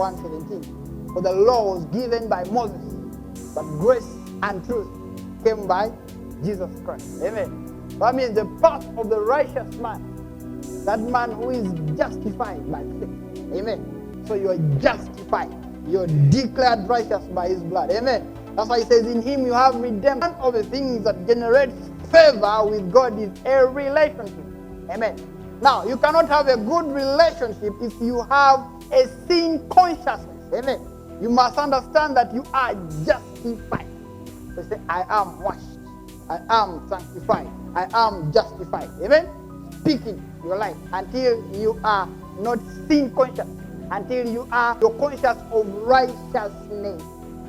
1:17. For the law was given by Moses, but grace and truth came by Jesus Christ. Amen. That means the path of the righteous man, that man who is justified by faith. Amen. So you are justified. You are declared righteous by his blood. Amen. That's why he says in him you have redemption. One of the things that generates favor with God is a relationship. Amen. Now, you cannot have a good relationship if you have a sin consciousness. Amen. You must understand that you are justified. So say, I am washed. I am sanctified. I am justified. Amen. Speaking your life until you are not sin conscious. Until you are conscious of righteousness.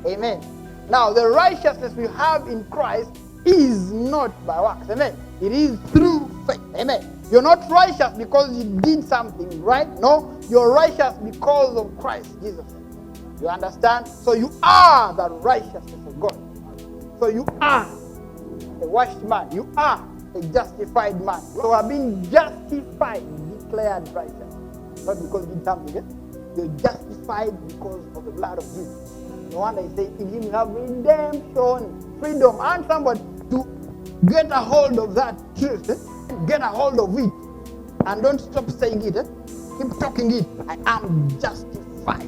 Amen. Now, the righteousness we have in Christ is not by works. Amen. It is through faith. Amen. You're not righteous because you did something, right? No, you're righteous because of Christ Jesus. You understand? So you are the righteousness of God. So you are a washed man. You are a justified man. So you have been justified, declared righteous. Not because you did something. You're justified because of the blood of Jesus. No wonder he says, in him you have redemption, freedom. And somebody to get a hold of that truth. Get a hold of it. And don't stop saying it. Keep talking it. I am justified.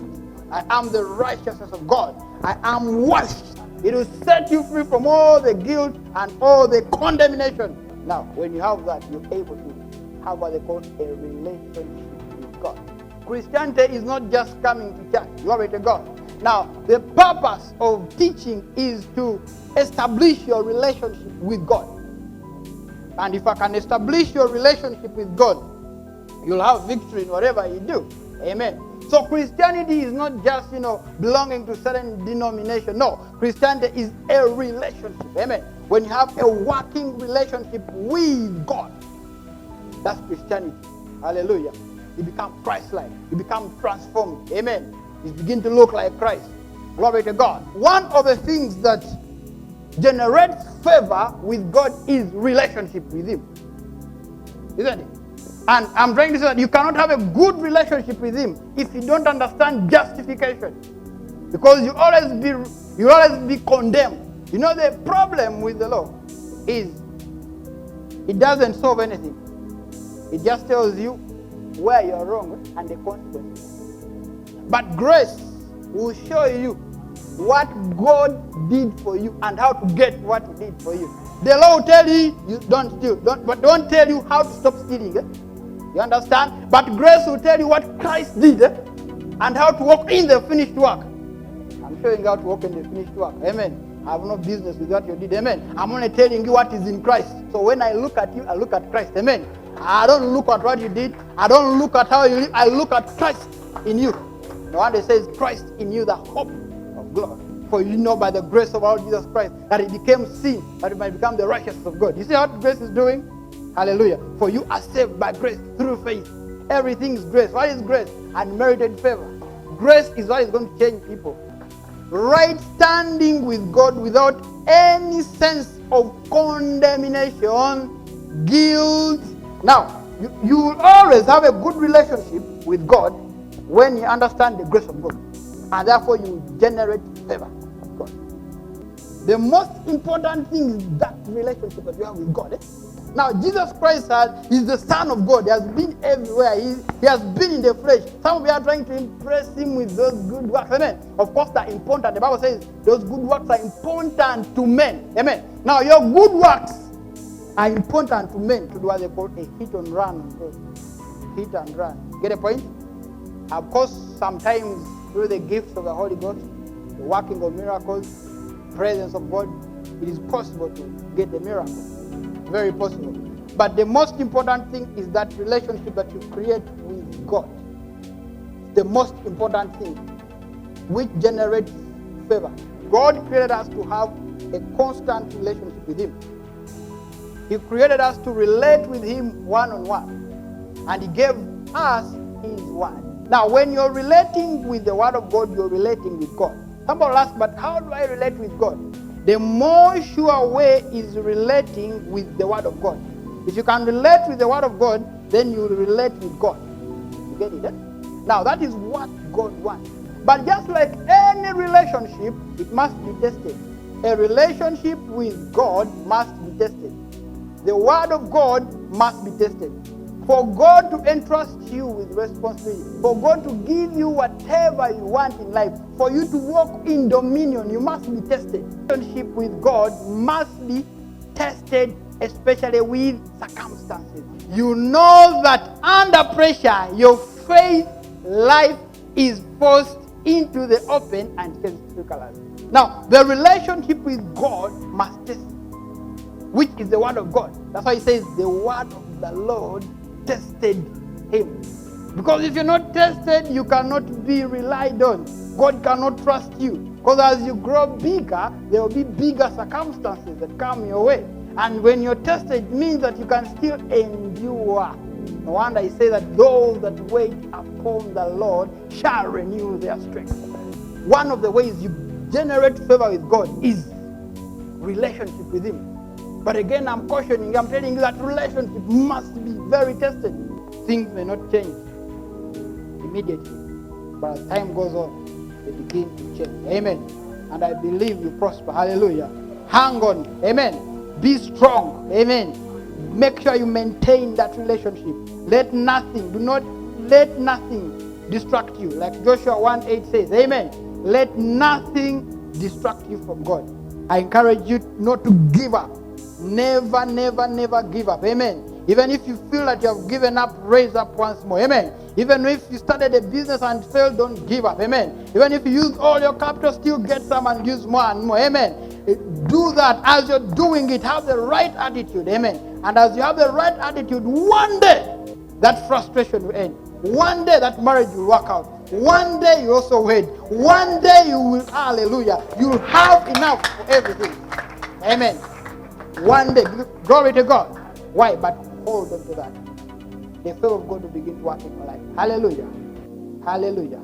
I am the righteousness of God. I am washed. It will set you free from all the guilt and all the condemnation. Now, when you have that, you're able to have what they call a relationship with God. Christianity is not just coming to church. Glory to God. Now, the purpose of teaching is to establish your relationship with God. And if I can establish your relationship with God, you'll have victory in whatever you do. Amen. So Christianity is not just, belonging to certain denomination. No, Christianity is a relationship. Amen. When you have a working relationship with God, that's Christianity. Hallelujah. You become Christ-like. You become transformed. Amen. You begin to look like Christ. Glory to God. One of the things that generates favor with God is relationship with Him. Isn't it? And I'm trying to say that you cannot have a good relationship with Him if you don't understand justification. Because you always be condemned. The problem with the law is it doesn't solve anything. It just tells you where you're wrong and the consequences. But grace will show you what God did for you and how to get what He did for you. The law will tell you, you don't steal, but don't tell you how to stop stealing. You understand? But grace will tell you what Christ did and how to walk in the finished work. I'm showing you how to walk in the finished work. Amen. I have no business with what you did. Amen. I'm only telling you what is in Christ. So when I look at you, I look at Christ. Amen. I don't look at what you did. I don't look at how you live. I look at Christ in you. No wonder it says Christ in you, the hope of glory. For you know by the grace of our Jesus Christ that He became sin, that He might become the righteousness of God. You see what grace is doing? Hallelujah. For you are saved by grace through faith. Everything is grace. What is grace? Unmerited favor. Grace is what is going to change people. Right standing with God without any sense of condemnation, guilt. Now, you will always have a good relationship with God when you understand the grace of God. And therefore you will generate favor of God. The most important thing is that relationship that you have with God. Now, Jesus Christ is the Son of God. He has been everywhere. He has been in the flesh. Some of you are trying to impress Him with those good works. Amen. Of course, they're important. The Bible says those good works are important to men. Amen. Now, your good works are important to men to do what they call a hit and run. Hit and run. Get a point? Of course, sometimes through the gifts of the Holy Ghost, the working of miracles, presence of God, it is possible to get the miracle. Very possible. But the most important thing is that relationship that you create with God. The most important thing, which generates favor. God created us to have a constant relationship with Him. He created us to relate with Him one-on-one. And He gave us His word. Now, when you're relating with the word of God, you're relating with God. Somebody ask, but how do I relate with God? The more sure way is relating with the word of God. If you can relate with the word of God, then you will relate with God. You get it? Now, that is what God wants. But just like any relationship, it must be tested. A relationship with God must be tested. The word of God must be tested. For God to entrust you with responsibility, for God to give you whatever you want in life, for you to walk in dominion, you must be tested. Relationship with God must be tested, especially with circumstances. You know that under pressure, your faith life is forced into the open and shows true colors. Now, the relationship with God must test, which is the word of God. That's why he says the word of the Lord tested him. Because if you're not tested, you cannot be relied on. God cannot trust you. Because as you grow bigger, there will be bigger circumstances that come your way. And when you're tested, it means that you can still endure. No wonder he says that those that wait upon the Lord shall renew their strength. One of the ways you generate favor with God is relationship with him. But again, I'm telling you that relationship must be very tested. Things may not change immediately, but as time goes on, they begin to change. Amen. And I believe you prosper. Hallelujah. Hang on. Amen. Be strong. Amen. Make sure you maintain that relationship. Do not let nothing distract you. Like Joshua 1:8 says, amen. Let nothing distract you from God. I encourage you not to give up. Never, never, never give up. Amen. Even if you feel that you have given up, raise up once more. Amen. Even if you started a business and failed, don't give up. Amen. Even if you use all your capital, still get some and use more and more. Amen. Do that. As you're doing it, have the right attitude. Amen. And as you have the right attitude, one day that frustration will end. One day that marriage will work out. One day you also wed. One day you will, hallelujah, you'll have enough for everything. Amen. One day, glory to God. Why? But hold on to that. The favor of God will begin to work in your life. Hallelujah. Hallelujah.